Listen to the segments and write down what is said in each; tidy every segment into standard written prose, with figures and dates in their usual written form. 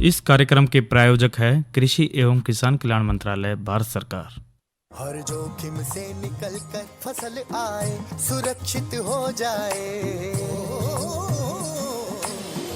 इस कार्यक्रम के प्रायोजक है कृषि एवं किसान कल्याण मंत्रालय, भारत सरकार। हर जोखिम से निकल कर फसल आए, सुरक्षित हो जाए।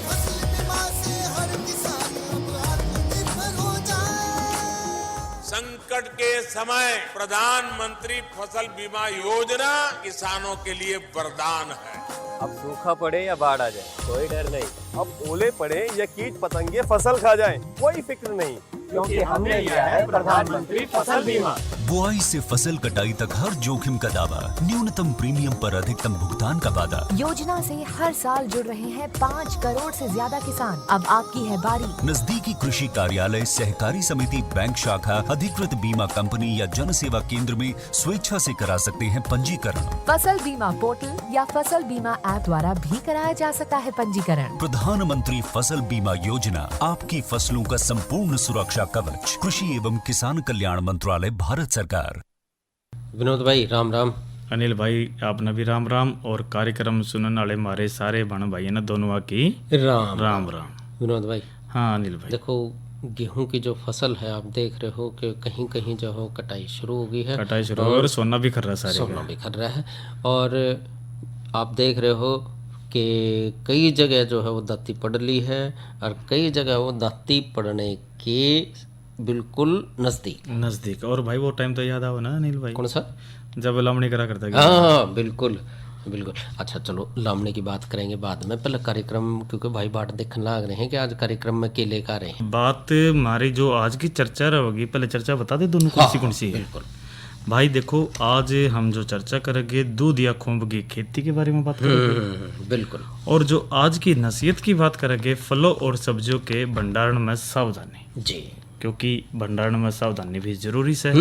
फसल बीमा से हर किसान अब आत्मनिर्भर हो जाए। संकट के समय प्रधानमंत्री फसल बीमा योजना किसानों के लिए वरदान है। अब सूखा पड़े या बाढ़ आ जाए कोई डर नहीं, अब ओले पड़े या कीट पतंगे फसल खा जाए कोई फिक्र नहीं, क्योंकि हमने लिया है प्रधानमंत्री फसल बीमा। बुआई से फसल कटाई तक हर जोखिम का दावा, न्यूनतम प्रीमियम पर अधिकतम भुगतान का वादा। योजना से हर साल जुड़ रहे हैं 5 करोड़ से ज्यादा किसान। अब आपकी है बारी। नजदीकी कृषि कार्यालय, सहकारी समिति, बैंक शाखा, अधिकृत बीमा कंपनी या जन सेवा केंद्र में स्वेच्छा से करा सकते हैं पंजीकरण। फसल बीमा पोर्टल या फसल बीमा ऐप द्वारा भी कराया जा सकता है पंजीकरण। प्रधानमंत्री फसल बीमा योजना, आपकी फसलों का संपूर्ण सुरक्षा कवच। कृषि एवं किसान कल्याण मंत्रालय, भारत सरकार। विनोद भाई राम राम। अनिल भाई आपने भी राम राम, और कार्यक्रम सुनने वाले हमारे सारे बहन भाई ना दोनों की राम राम राम। विनोद भाई, हाँ अनिल भाई, देखो गेहूं की जो फसल है आप देख रहे हो कि कहीं कहीं जो हो कटाई शुरू हो गई है, कटाई शुरू और सोना भी खर रहा है, सारे सोना भी खर रहा है। और आप देख रहे हो कि कई जगह जो है वो दाती पड़ ली है और कई जगह वो दाती पड़ने के बिल्कुल नजदीक। और भाई वो टाइम तो याद आओ ना अनिल भाई, कौन सा? जब लामणी करा करता है। हाँ बिल्कुल बिल्कुल। अच्छा चलो लामने की बात करेंगे बाद में, पहले कार्यक्रम, क्योंकि भाई बाट देखने लग रहे हैं कि आज कार्यक्रम में के लेकर आ रहे हैं। बात हमारी जो आज की चर्चा होगी, पहले चर्चा बता दे दोनों कौन सी है। बिल्कुल भाई देखो, आज हम जो चर्चा करेंगे दूध या खूंब की खेती के बारे में बात करेंगे। बिल्कुल। और जो आज की नसीहत की बात करेंगे, फलों और सब्जियों के भंडारण में सावधानी जी, क्योंकि भंडारण में सावधानी भी जरूरी है।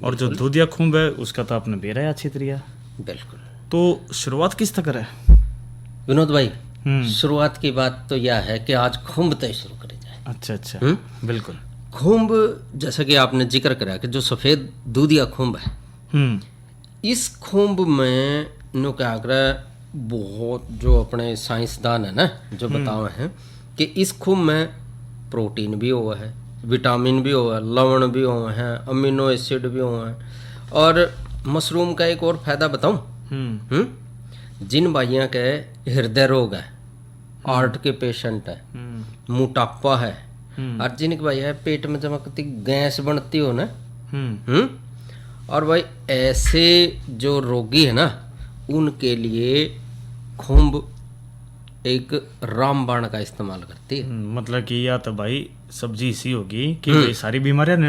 और जो दूध या खूंब है उसका तो आपने बेरा अच्छी तरीका। बिल्कुल। तो शुरुआत किस तरह है विनोद भाई? शुरुआत की बात तो यह है कि आज खूंब तय शुरू करे जाए। अच्छा बिल्कुल। खूंब जैसा कि आपने जिक्र करा कि जो सफेद दूध या खूंब है, इस खूंब में नो क्या आग्रह बहुत जो अपने साइंसदान है ना जो बताओ हैं कि इस खूंब में प्रोटीन भी हुआ है, विटामिन भी हुआ है, लवण भी हुआ है, अमीनो एसिड भी हुआ है। और मशरूम का एक और फायदा बताऊं, जिन भाइयों के हृदय रोग है, हार्ट के पेशेंट है, मोटापा है, और जिनके भाई है पेट में चमकती गैस बनती हो ना, और भाई ऐसे जो रोगी है ना उनके लिए खूंब एक रामबाण का इस्तेमाल करती है। मतलब कि या तो भाई सब्जी इसी होगी कि भाई सारी बीमारियां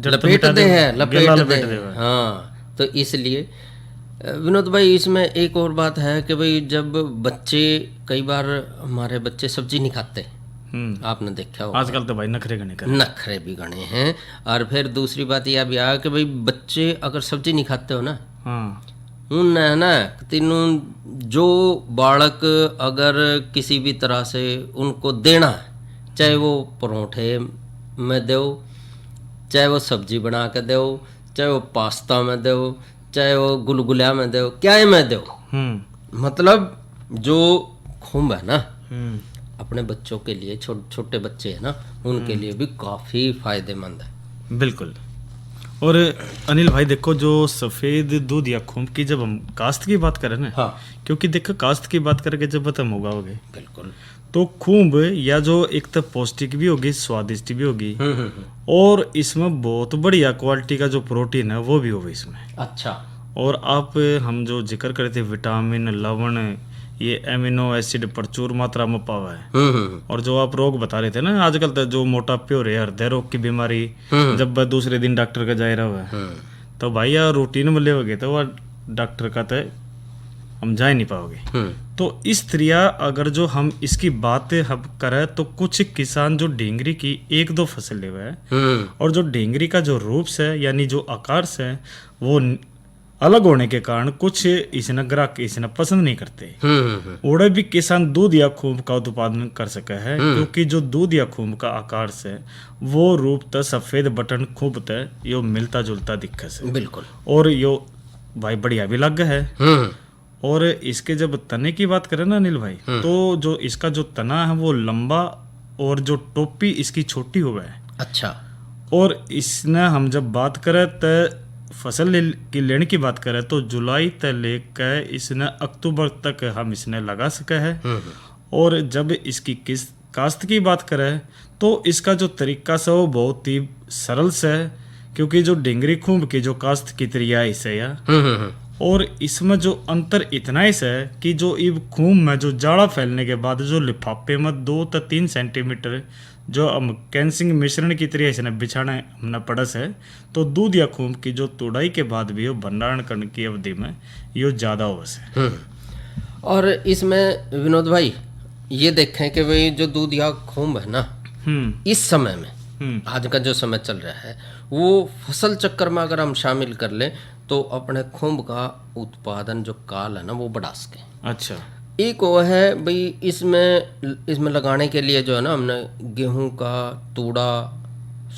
लपेट दे हैं। हाँ, तो इसलिए विनोद भाई इसमें एक और बात है कि भाई जब बच्चे, कई बार हमारे बच्चे सब्जी नहीं खाते, आपने देखा होगा आजकल तो भाई नखरे भी गणे हैं। और फिर दूसरी बात यह भी आ कि भाई बच्चे अगर सब्जी नहीं खाते हो ना, उन है ना तीनों जो बालक अगर किसी भी तरह से उनको देना है, चाहे वो परोठे में दो, चाहे वो सब्जी बना के दो, चाहे वो पास्ता में दो, चाहे वो गुलगुला में दो, क्या में दो, मतलब जो खूंब है ना अपने बच्चों के लिए, छोटे बच्चे हैं ना उनके लिए भी काफ़ी फायदेमंद है। बिल्कुल। और अनिल भाई देखो, जो सफ़ेद दूध या खूंब की जब हम काश्त की बात करें ना, हाँ, क्योंकि देखो काश्त की बात करके जब खत्म उगाओगे, बिल्कुल, तो खूंब या जो एक तो पौष्टिक भी होगी, स्वादिष्ट भी होगी, और इसमें बहुत बढ़िया क्वालिटी का जो प्रोटीन है वो भी होगा इसमें। अच्छा। और आप हम जो जिक्र करते विटामिन, लवण, ये एमिनो एसिड प्रचुर मात्रा में पावा है। और जो आप रोग बता रहे थे ना, आजकल तो जो मोटापे हो रहे, हृदय रोग की बीमारी, जब दूसरे दिन डॉक्टर का जा रहा है तो भाई यार रूटीन में ले तो वह डॉक्टर का तो हम जा ही नहीं पाओगे। तो इस तरह अगर जो हम इसकी बात हम करें तो कुछ किसान जो ढेंगरी की 1-2 फसल ले हुए हैं, और जो ढेंगरी का जो रूप से यानी जो आकार से वो अलग होने के कारण कुछ इसने ग्राहक इसने पसंद नहीं करते। ओड़े भी किसान दूध या खूंब का उत्पादन कर सके है, क्योंकि जो दूध या खूंब का आकार से वो रूप त सफेद बटन खूब त यो मिलता जुलता दिखे से। बिल्कुल। और यो भाई बढ़िया भी लग है। और इसके जब तने की बात करें ना अनिल भाई, तो जो इसका जो तना है वो लंबा और जो टोपी इसकी छोटी हुआ है। अच्छा। और इसने हम जब बात करें तो फसल की लेने की बात करें तो जुलाई तक लेकर इसने अक्टूबर तक हम इसने लगा सके है। और जब इसकी काश्त की बात करें तो इसका जो तरीका से वो बहुत ही सरल से है, क्योंकि जो डिंगरी खूब की जो काश्त की तरिया इसे है। और इसमें जो अंतर इतना ही है कि जो इब खूम में जो जाड़ा फैलने के बाद जो लिफाफे में 2 से 3 सेंटीमीटर जो हम कैंसिंग मिश्रण की तरह इसने बिछाना हमने पड़स है, तो दूध या खूम की जो तोड़ाई के बाद भी वो भंडारण करने की अवधि में ये ज़्यादा हो है। और इसमें विनोद भाई ये देखें कि भाई जो दूध या खूम है ना, इस समय में आज का जो समय चल रहा है वो फसल चक्कर में अगर हम शामिल कर लें तो अपने खूब का उत्पादन जो काल है ना वो बढ़ा सके। अच्छा। एक वो है भाई इसमें लगाने के लिए जो है ना हमने गेहूं का तूड़ा,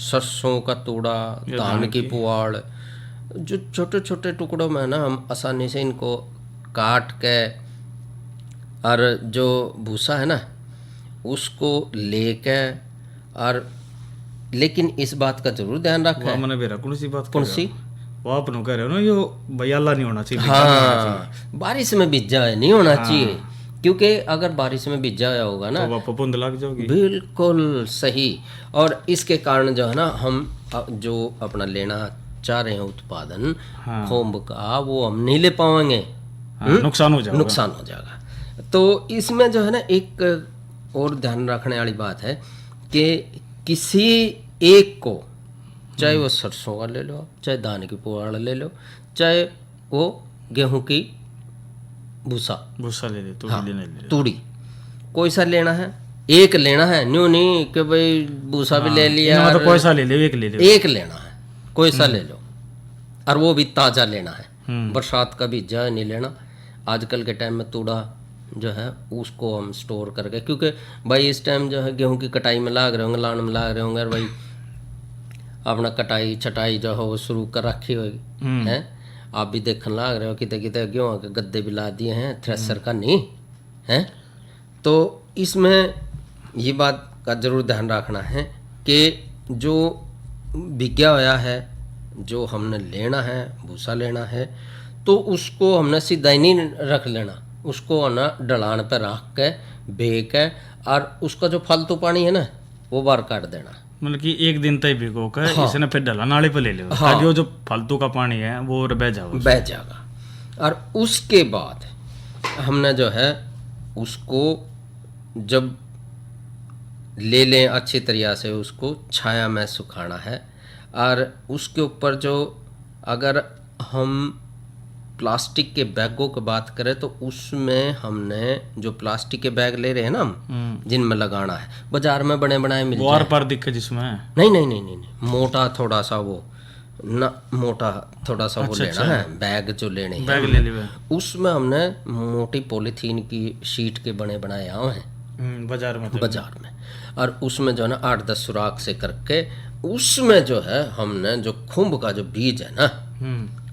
सरसों का तूड़ा, धान की पुआड़, जो छोटे छोटे टुकड़ों में ना हम आसानी से इनको काट के और जो भूसा है ना उसको लेके, और लेकिन इस बात का जरूर ध्यान रखना है। मैंने भी कौन सी बात कौन सी? वो आप कह रहे हो ना, यो बयाला नहीं होना चाहिए। हाँ, बारिश में भीजा नहीं होना चाहिए, क्योंकि अगर बारिश में भीजा होगा ना तो पपुंद लग जाओगी। बिल्कुल सही। और इसके कारण जो है ना हम जो अपना लेना चाह रहे हैं उत्पादन खूब का वो हम नहीं ले पाएंगे। नुकसान हो जाएगा। नुकसान हो जाएगा। तो इसमें जो है ना एक और ध्यान रखने वाली बात है कि किसी एक को, चाहे वो सरसों का ले लो, चाहे धान की पुआड़ ले लो, चाहे वो गेहूं की भूसा ले ले, तूड़ी, कोई सा लेना है, एक लेना है, न्यू नहीं कि भाई भूसा भी ले लिया, तो कोई सा ले लो, एक लेना है, कोई सा ले लो, और वो भी ताज़ा लेना है, बरसात का भी जा नहीं लेना। आजकल के टाइम में तूड़ा जो है उसको हम स्टोर करके, क्योंकि भाई इस टाइम जो है गेहूं की कटाई में लाग रहे होंगे, लान में लाग रहे होंगे, और भाई अपना कटाई छटाई जो है वो शुरू कर रखी होगी है। आप भी देखने लाग रहे हो कितने कितने गेहूं के गद्दे भी ला दिए हैं थ्रेसर का नहीं है। तो इसमें ये बात का जरूर ध्यान रखना है कि जो बिग्या होया है, जो हमने लेना है, भूसा लेना है, तो उसको हमने सीधा ही नहीं रख लेना, उसको ना ढलान पर रख के बे के, और उसका जो फालतू पानी है ना वो बाहर काट देना। मतलब कि एक दिन तक भिगो कर इसने फिर ढलान नाले पे ले लो, ताकि वो जो फालतू का पानी है वो बह जाएगा। और उसके बाद हमने जो है उसको जब ले लें अच्छी तरह से, उसको छाया में सुखाना है। और उसके ऊपर जो अगर हम प्लास्टिक के बैगों की बात करें तो उसमें हमने जो प्लास्टिक के बैग ले रहे हैं ना हम, जिनमें लगाना है, बाजार में बने बनाए मिल जाए, पर दिक्कत जिसमें नहीं, मोटा थोड़ा सा वो ना, मोटा थोड़ा सा वो लेना है, बैग जो लेने हैं, बैग ले लिया, उसमें हमने मोटी पॉलीथीन की शीट के बने बनाए आए हैं बाजार में, और उसमें जो है ना 8-10 सुराख से करके उसमें जो है हमने जो खुम्ब का जो बीज है ना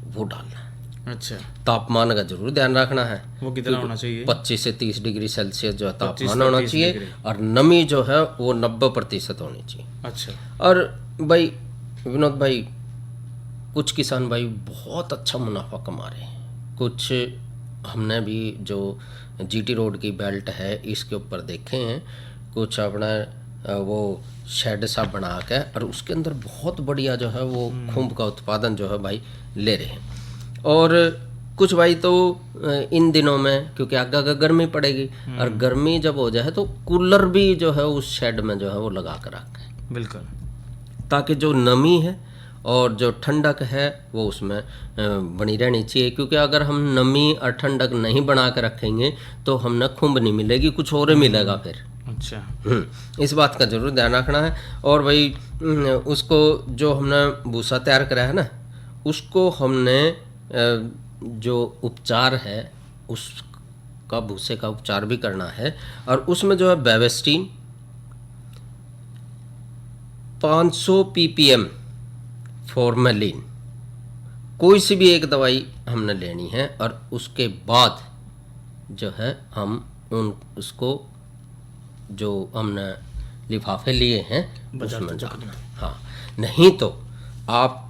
वो डालना है। अच्छा। तापमान का जरूर ध्यान रखना है, वो कितना होना चाहिए? 25 से 30 डिग्री सेल्सियस जो है तापमान होना चाहिए, और नमी जो है वो 90% होनी चाहिए। अच्छा। और भाई विनोद भाई, कुछ किसान भाई बहुत अच्छा मुनाफा कमा रहे हैं, कुछ हमने भी जो जीटी रोड की बेल्ट है इसके ऊपर देखे हैं, कुछ अपना वो शेड सा बना के और उसके अंदर बहुत बढ़िया जो है वो खूब का उत्पादन जो है भाई ले रहे हैं। और कुछ भाई तो इन दिनों में क्योंकि आगे गर्मी पड़ेगी, और गर्मी जब हो जाए तो कूलर भी जो है उस शेड में जो है वो लगा कर रखें, बिल्कुल, ताकि जो नमी है और जो ठंडक है वो उसमें बनी रहनी चाहिए। क्योंकि अगर हम नमी और ठंडक नहीं बना कर रखेंगे तो हमने खुम्ब नहीं मिलेगी, कुछ और मिलेगा फिर। अच्छा। इस बात का जरूर ध्यान रखना है। और भाई उसको जो हमने भूसा तैयार करा है ना, उसको हमने जो उपचार है उसका भूसे का उपचार भी करना है, और उसमें जो है बेवेस्टीन 500 ppm फॉर्मेलिन, कोई सी भी एक दवाई हमने लेनी है, और उसके बाद जो है हम उसको जो हमने लिफाफे लिए हैं उसमें जाना। हाँ, नहीं तो आप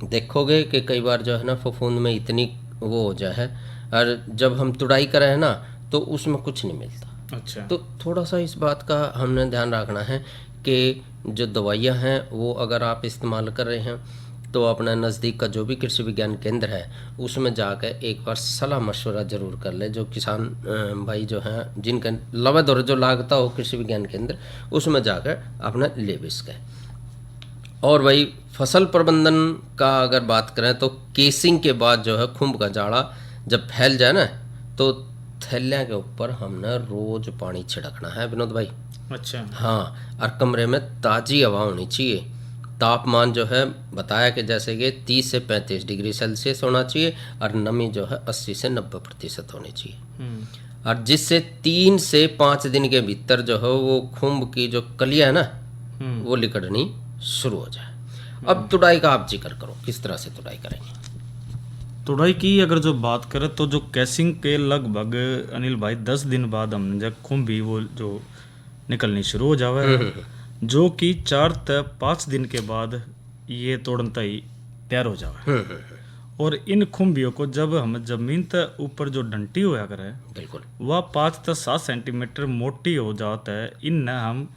देखोगे कि कई बार जो है ना फफूंद में इतनी वो हो जाए है, और जब हम तुड़ाई करें ना तो उसमें कुछ नहीं मिलता। अच्छा। तो थोड़ा सा इस बात का हमने ध्यान रखना है कि जो दवाइयाँ हैं वो अगर आप इस्तेमाल कर रहे हैं तो अपना नज़दीक का जो भी कृषि विज्ञान केंद्र है उसमें जाकर एक बार सलाह मशवरा ज़रूर कर ले। जो किसान भाई जो हैं जिनका लवद और जो लागता हो कृषि विज्ञान केंद्र, उसमें जाकर अपना ले भी सकें। और भाई फसल प्रबंधन का अगर बात करें तो केसिंग के बाद जो है खुम्ब का जाड़ा जब फैल जाए ना तो थैलियाँ के ऊपर हमने रोज़ पानी छिड़कना है विनोद भाई। अच्छा। हाँ, और कमरे में ताज़ी हवा होनी चाहिए। तापमान जो है बताया कि जैसे कि 30 से 35 डिग्री सेल्सियस होना चाहिए और नमी जो है 80 से 90% होनी चाहिए। और जिससे 3 से 5 दिन के भीतर जो है वो खुम्ब की जो कलियाँ है ना वो लिकड़नी शुरू हो जाए। अब तुड़ाई का आप जिक्र करो, किस तरह से तुड़ाई करेंगे? तुड़ाई की अगर जो बात करें तो जो कैसिंग के लगभग अनिल भाई 10 दिन बाद हमने जब खुम्बी वो जो निकलनी शुरू हो जावे, जो कि 4 से 5 दिन के बाद ये तोड़नता ही तैयार हो जावे। और इन खुम्बियों को जब हम जमीन तक ऊपर जो डंटी होया करे बिल्कुल वह 5 से 7 सेंटीमीटर मोटी हो जाता है, इन हम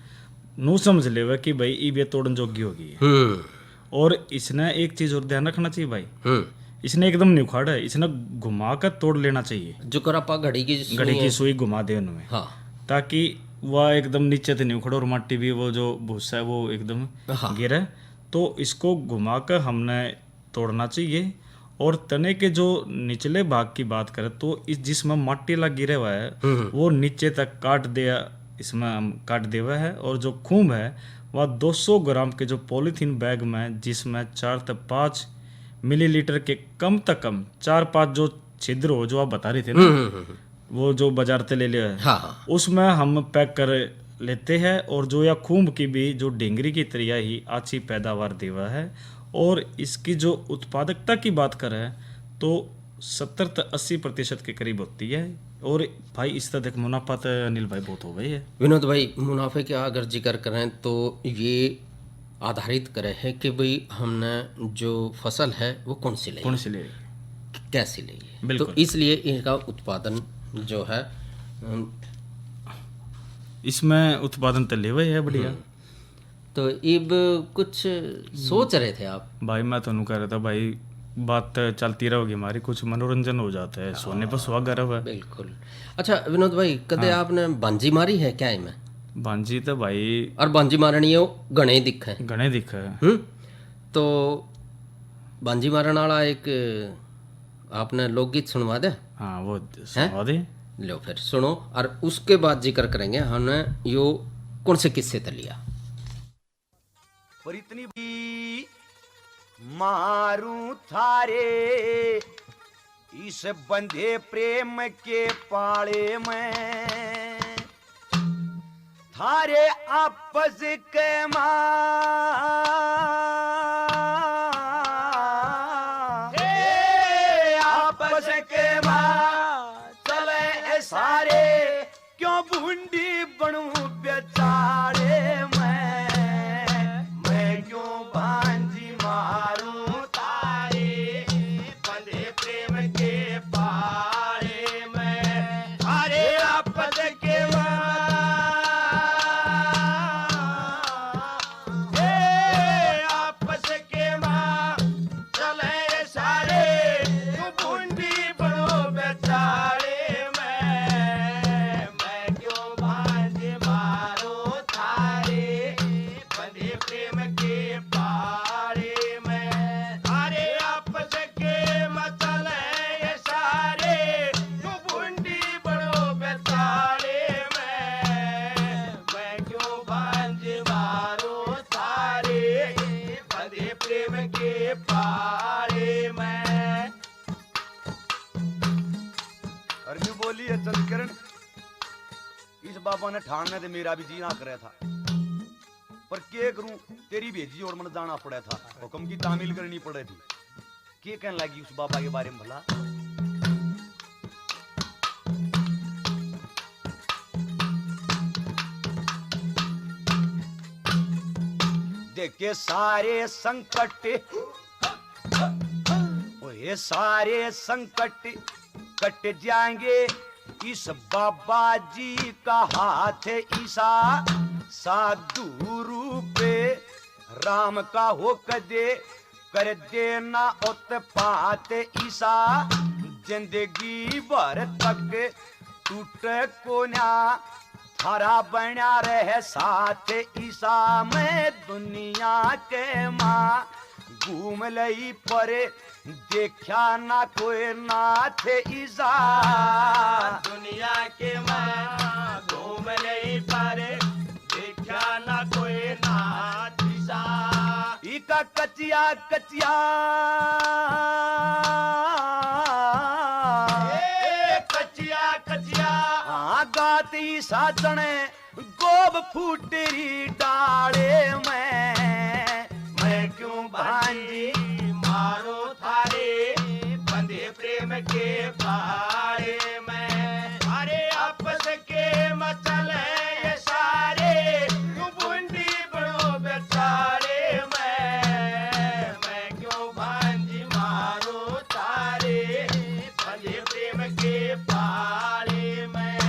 नू समझ लेवे कि भाई ये तोड़न जोगी होगी। और इसने एक चीज और ध्यान रखना चाहिए भाई, इसने एकदम नहीं उखाड़ा है, इसने घुमा कर तोड़ लेना चाहिए। जो करापा घड़ी की सुई घुमा दे उनमें, हाँ, ताकि वह एकदम नीचे से नहीं उखड़े और माटी भी वो जो भूसा है वो एकदम हाँ। गिरे। तो इसको घुमाकर हमने तोड़ना चाहिए। और तने के जो निचले भाग की बात करें तो इस जिसमें माटी ला गिरे हुआ है वो नीचे तक काट दिया, इसमें हम काट दिया हुआ है। और जो खूम है वह 200 ग्राम के जो पॉलीथीन बैग में, जिसमें 4 से 5 मिलीलीटर के कम से कम 4-5 जो छिद्र हो जो आप बता रहे थे ना, वो जो बाजार से ले लिया है, हाँ। उसमें हम पैक कर लेते हैं। और जो या खूंब की भी जो डेंगरी की तरह ही अच्छी पैदावार देवा है। और इसकी जो उत्पादकता की बात करें तो 70 से 80% के करीब होती है। और भाई इस तरह मुनाफा तो अनिल भाई बहुत हो गई है। विनोद भाई, मुनाफे का अगर जिक्र करें तो ये आधारित करे है कि भाई हमने जो फसल है वो कौन सी ले, कैसी ली है। तो इसलिए इनका उत्पादन जो है इसमें उत्पादन तो ले है बढ़िया। तो अब कुछ सोच रहे थे आप? भाई मैं तो कह रहा था भाई बात चलती रहेगी हमारी, कुछ मनोरंजन हो जाता है, सोने पर सुहागा रहा है। बिल्कुल। अच्छा विनोद भाई, कदे आपने बांजी मारी है क्या इनमें? बांजी तो भाई और बांजी मारनी है गणे दिखा है। तो बांजी मारन वाला एक आपने लोकगीत सुनवा दे। हाँ वो सुनवा दे। लो फिर सुनो, और उसके बाद जिक्र करेंगे हमने यो कौन से किस्से तलिया। पर इतनी भी मारूं थारे इस बंधे प्रेम के पाले में, थारे आपस के आपस के चले सारे, क्यों बूंदी बनूं बेचारे मैं क्यों भांजी मारूं तारे बंधे प्रेम के पाले में, थारे आपस के आपस के चले सारे, क्यों बूंदी बनो बेचारे मैं क्यों भांजी मारूं थारे बंधे प्रेम के पाले में, थारे आपस के चले सारे, क्यों बूंदी बनो बेचारे मैं क्यों भांजी मारूं थारे बंधे प्रेम के पाले में। अर्जू बोली है चंद्रकिरण, इस बाबा ने ठाणने ते मेरा भी जी ना करे था, पर के करूं तेरी भेजी और मन जाना पड़ा था, हुक्म की तामील करनी पड़े थी। के कहने लगी उस बाबा के बारे में भला? 1 देखे सारे संकट, ये सारे संकट कट जाएंगे इस बाबा जी का हाथ ईसा साधु रूप राम का हो कदे कर देना उत्पात ईसा जिंदगी भर तक टूट को ना थारा बना रहे साथ ईसा में दुनिया के माँ घूम लई पर देखा ना कोई नाथ ईसा दुनिया के माँ घूम लई पर देखा ना कोई नाथ ईसा इका कचिया कचिया कचिया कचिया गाती साचने गोब फूटरी डाले मैं क्यों भांजी मारो थारे बंधे प्रेम के पारे में अरे आपस के मचल ये सारे बूंदी बड़ो बेचारे मैं क्यों भांजी मारो थारे बंधे प्रेम के पारे में।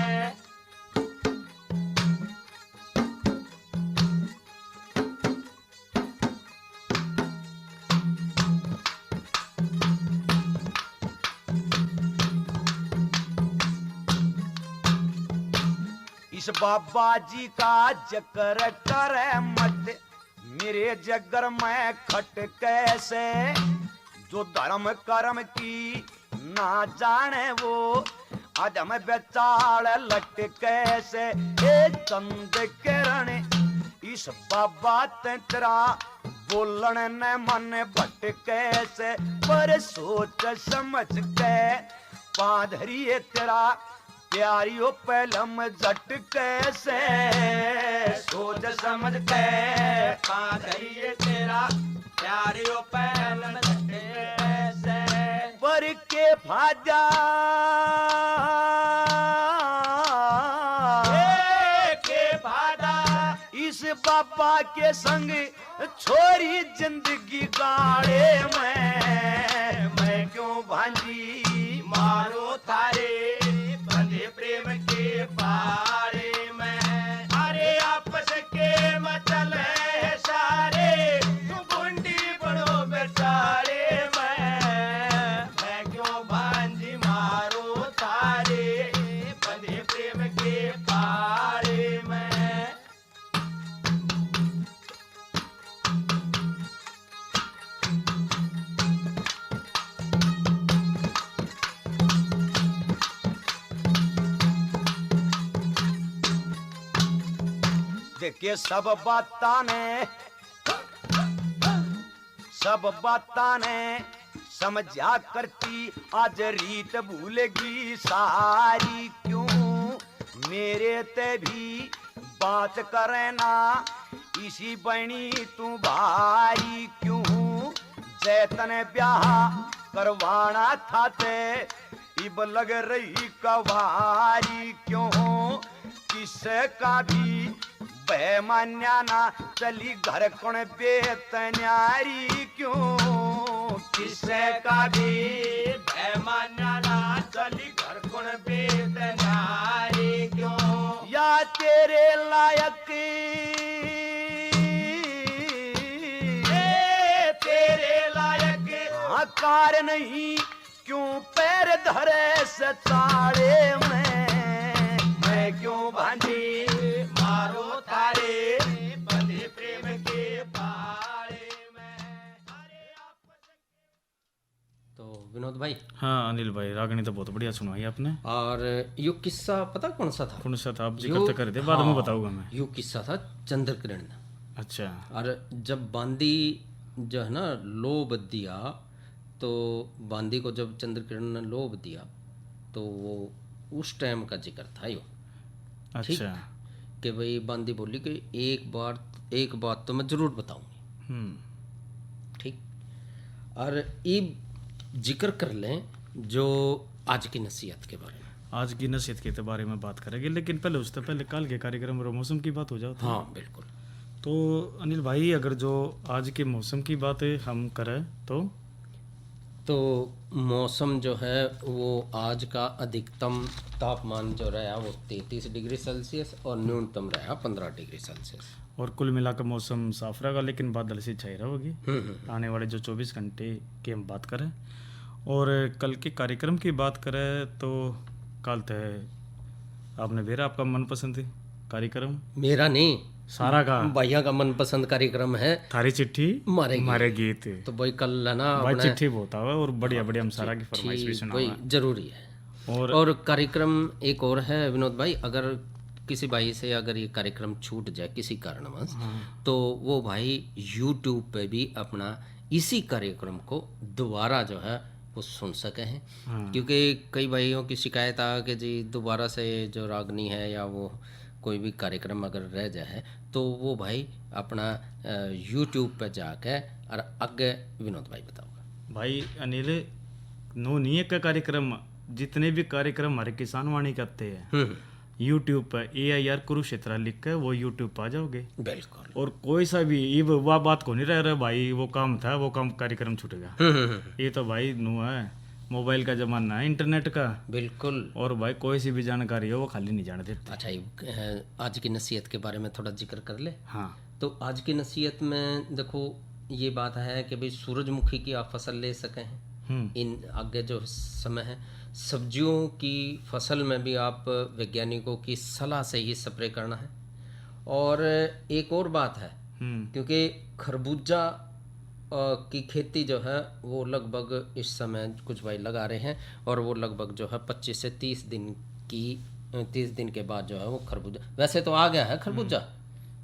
इस बाबा जी का जकर करे मत मेरे जगर में खट कैसे जो धर्म कर्म की ना जाने वो अधम बेचाल लट कैसे हे चंद किरण इस बाबा तेरा बोलन न मन भट कैसे पर सोच समझ के पाधरिए तेरा प्यारियों पहलम झट कैसे सोच समझ के पाधरिए तेरा प्यारियों पहलम झट कैसे पर के फाजा के फादा इस बाबा के संग छोरी जिंदगी गाड़े मैं क्यों भांजी मारो थारे बंधे प्रेम के बारे में अरे आपस के मचल है सारे गुंडी बड़ो बेचारे मैं क्यों भांजी मारो थारे बंधे प्रेम के बारे में। देखे सब बातां ने समझा करती आज रीत भूलेगी सारी क्यों मेरे ते भी बात करे ना इसी बनी तू भारी क्यों जैतन ब्याह करवाना था ते इब लग रही कवारी क्यों किसे का भी बेमान्या ना चली घर कौन बेतन्यारी क्यों किसे का भी बेमान्या ना चली घर कौन बेतन्यारी क्यों या तेरे लायक तेरे लायक आकार नहीं क्यों पैर धरे से ताड़े मैं क्यों भांजी मारो थारे बंधे प्रेम के बारे में। तो विनोद भाई हाँ अनिल भाई रागनी तो बहुत बढ़िया सुनाई आपने। और यो किस्सा पता कौन सा था? कौन सा था आप जिक्र तो कर दे बाद में बताऊंगा मैं। यो किस्सा था चंद्र किरण। अच्छा। और जब बांदी जो है ना लोभ दिया तो बांदी को जब चंद्र किरण ने लोभ दिया तो वो उस टाइम का जिक्र था यो। अच्छा। कि भाई बांदी बोली कि एक बात तो मैं जरूर बताऊंगी। ठीक। और ये जिक्र कर लें जो आज की नसीहत के बारे में। आज की नसीहत के बारे में बात करेंगे लेकिन पहले उससे पहले कल के कार्यक्रम और मौसम की बात हो जाओ। हाँ बिल्कुल। तो अनिल भाई, अगर जो आज के मौसम की बात हम करें तो मौसम जो है वो आज का अधिकतम तापमान जो रहा वो 33 डिग्री सेल्सियस और न्यूनतम रहा 15 डिग्री सेल्सियस। और कुल मिलाकर मौसम साफ रहेगा, लेकिन बादल से छाई रहेगी आने वाले जो 24 घंटे की हम बात करें। और कल के कार्यक्रम की बात करें तो कल तो आपने भेरा आपका मनपसंद कार्यक्रम, मेरा नहीं, सारा का भैया का मनपसंद कार्यक्रम है थारी चिट्ठी मारे गीत। तो भाई कल है ना भाई अपने चिट्ठी बहुत आवा और बढ़िया बढ़िया हम सारा की फरमाइश भी सुना। भाई जरूरी है। और और कार्यक्रम एक और है विनोद भाई, अगर किसी भाई से अगर ये कार्यक्रम छूट जाए किसी कारणवश, तो वो भाई YouTube पे भी अपना इसी कार्यक्रम को दोबारा जो है वो सुन सके हैं। क्योंकि कई भाइयों की शिकायत आ कि जी दोबारा से जो रागनी है या वो कोई भी कार्यक्रम अगर रह जाए तो वो भाई अपना YouTube पे जाके और आगे विनोद भाई बताओगे। भाई अनिल, नो नहीं है का कार्यक्रम, जितने भी कार्यक्रम हमारे किसान वाणी करते हैं यूट्यूब पर AIR कुरुक्षेत्र लिख कर वो यूट्यूब पर आ जाओगे। बिल्कुल। और कोई सा भी ये वह बात को नहीं रह रहा भाई वो काम था वो काम कार्यक्रम छूट गया। ये तो भाई नो है, मोबाइल का जमाना है, इंटरनेट का। बिल्कुल। और भाई कोई सी भी जानकारी हो वो खाली नहीं जाने देते। अच्छा, ये आज की नसीहत के बारे में थोड़ा जिक्र कर ले। हाँ, तो आज की नसीहत में देखो ये बात है कि भाई सूरजमुखी की आप फसल ले सकें हैं। इन आगे जो समय है सब्जियों की फसल में भी आप वैज्ञानिकों की सलाह से ही स्प्रे करना है। और एक और बात है, क्योंकि खरबूजा की खेती जो है वो लगभग इस समय कुछ भाई लगा रहे हैं और वो लगभग जो है 25 से 30 दिन के बाद जो है वो खरबूजा, वैसे तो आ गया है खरबूजा,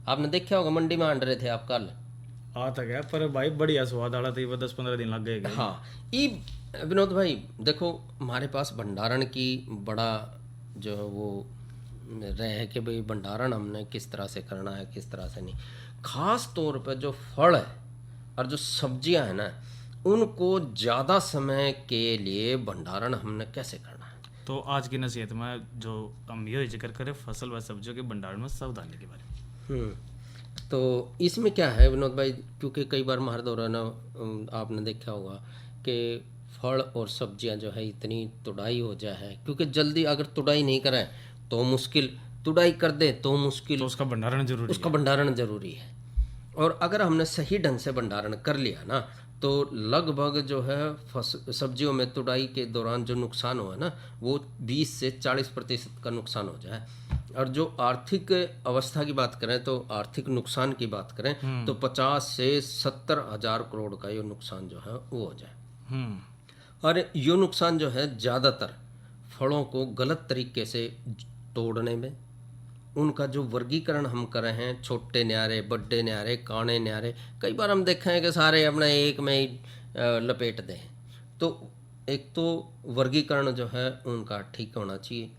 आपने देखा होगा मंडी में आंड रहे थे आप कल, आ तो गया पर भाई बढ़िया स्वाद आला था, 10-15 दिन लग गए। हाँ। ई विनोद भाई देखो हमारे पास भंडारण की बड़ा जो है वो रहे है कि भाई भंडारण हमने किस तरह से करना है किस तरह से नहीं। खास तौर पर जो फल है और जो सब्जियां हैं ना उनको ज़्यादा समय के लिए भंडारण हमने कैसे करना है। तो आज की नसीहत में जो हम ये जिक्र करें फसल व सब्जियों के भंडारण में सावधानी के बारे में। तो इसमें क्या है विनोद भाई, क्योंकि कई बार हमारे दौरान आपने देखा होगा कि फल और सब्जियां जो है इतनी तुड़ाई हो जाए है, क्योंकि जल्दी अगर तुड़ाई नहीं करें तो मुश्किल, तुड़ाई कर दे तो मुश्किल, तो उसका भंडारण जरूरी उसका भंडारण जरूरी है। और अगर हमने सही ढंग से भंडारण कर लिया ना तो लगभग जो है सब्जियों में तुड़ाई के दौरान जो नुकसान हुआ ना वो 20 से 40% का नुकसान हो जाए। और जो आर्थिक अवस्था की बात करें तो आर्थिक नुकसान की बात करें तो 50 से 70 हजार करोड़ का ये नुकसान जो है वो हो जाए। और ये नुकसान जो है ज़्यादातर फलों को गलत तरीके से तोड़ने में, उनका जो वर्गीकरण हम कर रहे हैं छोटे न्यारे, बड़े न्यारे, काणे न्यारे, कई बार हम देखे हैं कि सारे अपना एक में ही लपेट दें। तो एक तो वर्गीकरण जो है उनका ठीक होना चाहिए,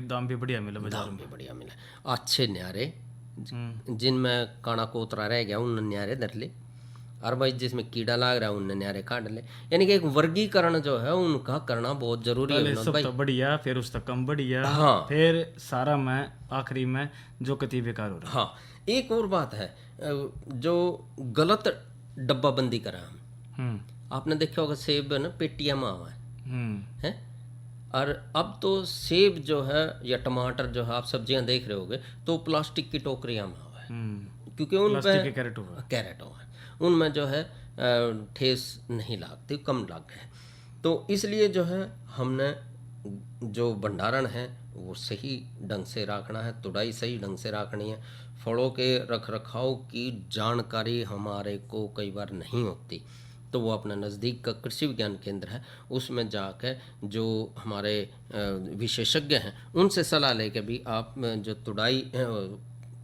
दाम भी बढ़िया मिले, बाजार में भी बढ़िया मिले, अच्छे न्यारे जिनमें काना कोतरा रह गया उन न्यारे धर ले, और भाई जिसमें कीड़ा लाग रहा है उन न्यारे काट ले। यानी कि एक वर्गीकरण जो है उनका करना बहुत जरूरी है सब तो बढ़िया, फिर उस तक कम बढ़िया, हाँ, फिर सारा में आखिरी में जो कति बेकार हो रहा है। हाँ, एक और बात है जो गलत डब्बाबंदी करा हम, आपने देखा होगा सेब है ना पेटियां में आवा है, और अब तो सेब जो है या टमाटर जो है आप सब्जियां देख रहे होगे तो प्लास्टिक की टोकरियां में आवा है, क्योंकि उन पे कैरेट हुआ उनमें जो है ठेस नहीं लागती, कम लाग है। तो इसलिए जो है हमने जो भंडारण है वो सही ढंग से रखना है, तुड़ाई सही ढंग से रखनी है। फलों के रख रखाव की जानकारी हमारे को कई बार नहीं होती, तो वो अपना नज़दीक का कृषि विज्ञान केंद्र है उसमें जाकर जो हमारे विशेषज्ञ हैं उनसे सलाह लेके भी आप जो तुड़ाई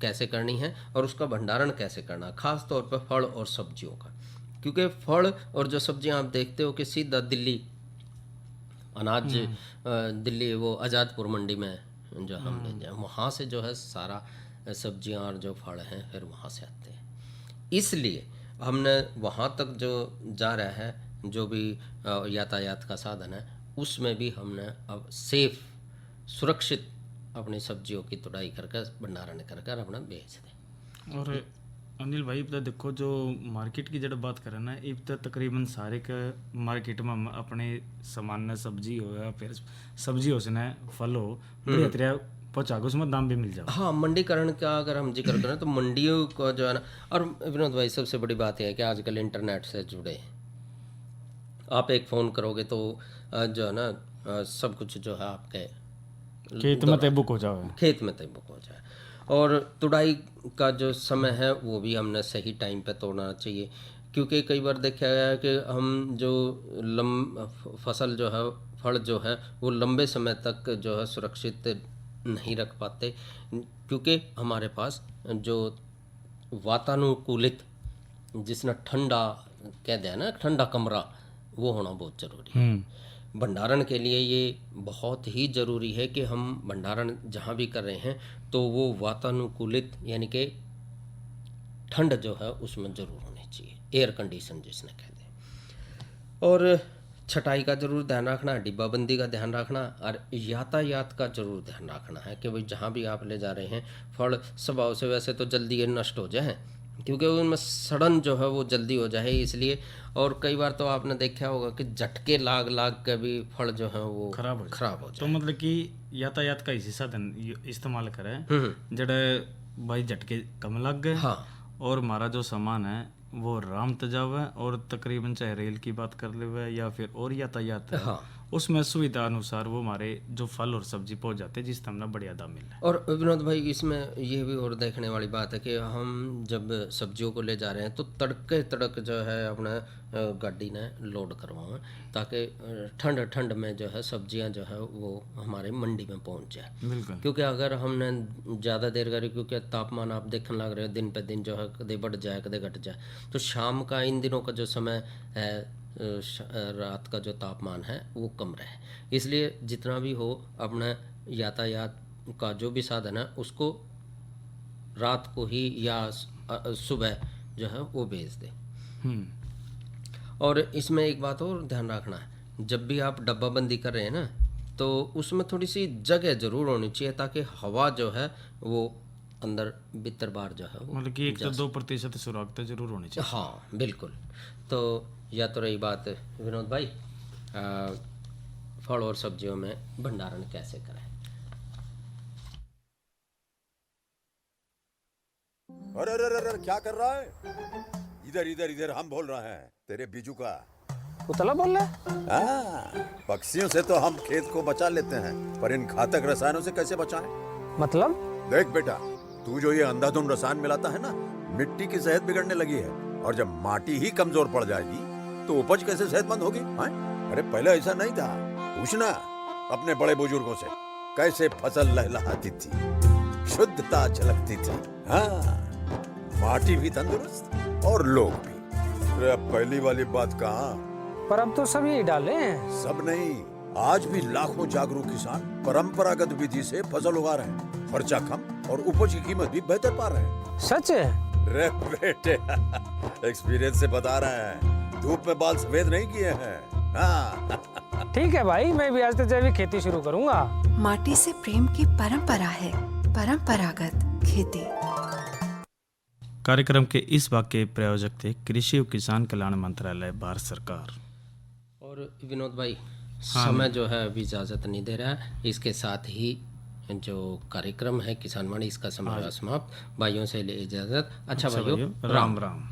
कैसे करनी है और उसका भंडारण कैसे करना, खास तौर पर फल और सब्जियों का। क्योंकि फल और जो सब्जियां आप देखते हो कि सीधा दिल्ली अनाज दिल्ली वो आज़ादपुर मंडी में जो हमने वहाँ से जो है सारा सब्जियां और जो फल हैं फिर वहाँ से आते हैं। इसलिए हमने वहाँ तक जो जा रहा है जो भी यातायात का साधन है उसमें भी हमने अब सेफ सुरक्षित अपनी सब्जियों की तुड़ाई करके भंडारण कर अपना बेच दें। और अनिल भाई इब देखो जो मार्केट की जब बात करें ना, इब तकरीबन सारे के मार्केट में हम अपने सामान ने सब्जी हो या फिर सब्जी हो से फल हो बढ़िया तरह पहुँचा के उसमें दाम भी मिल जाए। हाँ, मंडीकरण का अगर हम जिक्र करें तो मंडियों को जो है ना, और विनोद भाई सबसे बड़ी बात यह है कि आजकल इंटरनेट से जुड़े हैं। आप एक फ़ोन करोगे तो जो है ना सब कुछ जो है आपके खेत में तय बुक हो जाए, खेत में तय बुक हो जाए। और तुड़ाई का जो समय है वो भी हमने सही टाइम पे तोड़ना चाहिए, क्योंकि कई बार देखा गया है कि हम जो फसल जो है, फल जो है वो लंबे समय तक जो है सुरक्षित नहीं रख पाते, क्योंकि हमारे पास जो वातानुकूलित, जिसने ठंडा कह दिया ना, ठंडा कमरा, वो होना बहुत ज़रूरी है। भंडारण के लिए ये बहुत ही ज़रूरी है कि हम भंडारण जहाँ भी कर रहे हैं तो वो वातानुकूलित, यानी कि ठंड जो है उसमें ज़रूर होनी चाहिए, एयर कंडीशन जिसने कहते हैं। और छटाई का ज़रूर ध्यान रखना, डिब्बाबंदी का ध्यान रखना, और यातायात का ज़रूर ध्यान रखना है कि भाई जहाँ भी आप ले जा रहे हैं फल स्वभाव से वैसे तो जल्दी ये नष्ट हो जाए, क्योंकि उनमें सड़न जो है वो जल्दी हो जाए इसलिए। और कई बार तो आपने देखा होगा कि झटके लाग के भी फल जो है वो खराब हो जाए। तो मतलब कि यातायात का इसी साधन इस्तेमाल करें जड़े भाई झटके कम लग गए। हाँ, और हमारा जो सामान है वो राम तजावे, और तकरीबन चाहे रेल की बात कर ले या फिर और यातायात है, हाँ, उसमें सुविधा अनुसार वो हमारे जो फल और सब्जी पहुंच जाते हैं जिससे हमें बढ़िया दाम मिल रहा है। और विनोद भाई इसमें ये भी और देखने वाली बात है कि हम जब सब्जियों को ले जा रहे हैं तो तड़के तड़क जो है अपना गाड़ी ने लोड करवाएं, ताकि ठंड में जो है सब्जियां जो है वो हमारे मंडी में पहुंच जाए। बिल्कुल, क्योंकि अगर हमने ज़्यादा देर करी, क्योंकि तापमान आप देखने लग रहे हो दिन पे दिन जो है कदे बढ़ जाए कदे घट जाए, तो शाम का इन दिनों का जो समय है, रात का जो तापमान है वो कम रहे। इसलिए जितना भी हो अपना यातायात का जो भी साधन है उसको रात को ही या सुबह जो है वो भेज दे। और इसमें एक बात और ध्यान रखना है, जब भी आप डब्बाबंदी कर रहे हैं ना तो उसमें थोड़ी सी जगह ज़रूर होनी चाहिए ताकि हवा जो है वो अंदर भीतर बाहर जो है मतलब कि 1-2% सुरक्षा तो जरूर होनी चाहिए। हाँ बिल्कुल। तो या तो रही बात विनोद भाई फल और सब्जियों में भंडारण कैसे करें। अरे अरे अरे क्या कर रहा है? इधर इधर इधर, हम बोल रहे हैं तेरे बीजू का। उतला बोल रहा है? हाँ, पक्षियों से तो हम खेत को बचा लेते हैं, पर इन घातक रसायनों से कैसे बचाएं? मतलब? देख बेटा, तू जो ये अंधाधुंध रसायन मिलाता है ना, मिट्टी की सेहत बिगड़ने लगी है। और जब माटी ही कमजोर पड़ जाएगी तो उपज कैसे सेहतमंद होगी? अरे पहले ऐसा नहीं था, पूछना अपने बड़े बुजुर्गों से, कैसे फसल लहलहाती थी, शुद्धता झलकती थी। हाँ, माटी भी तंदुरुस्त और लोग भी। अरे अब पहली वाली बात कहाँ? पर अब तो सब यही डाले हैं। सब नहीं, आज भी लाखों जागरूक किसान परंपरागत विधि से फसल उगा रहे हैं। खर्चा कम और उपज की कीमत भी बेहतर पा रहे हैं। सच है? रे बेटे, एक्सपीरियंस से बता रहे हैं, धूप में बाल सफेद नहीं किए हैं। हाँ। ठीक है भाई, मैं भी आज से जैविक खेती शुरू करूंगा। माटी से प्रेम की परंपरा है, परंपरागत खेती। कार्यक्रम के इस भाग के प्रायोजक थे कृषि और किसान कल्याण मंत्रालय, भारत सरकार। और विनोद भाई समय जो है अभी इजाज़त नहीं दे रहा है, इसके साथ ही जो कार्यक्रम है किसान वाणी इसका समय समाप्त। भाइयों से ले इजाज़त। अच्छा भाइयों, राम राम।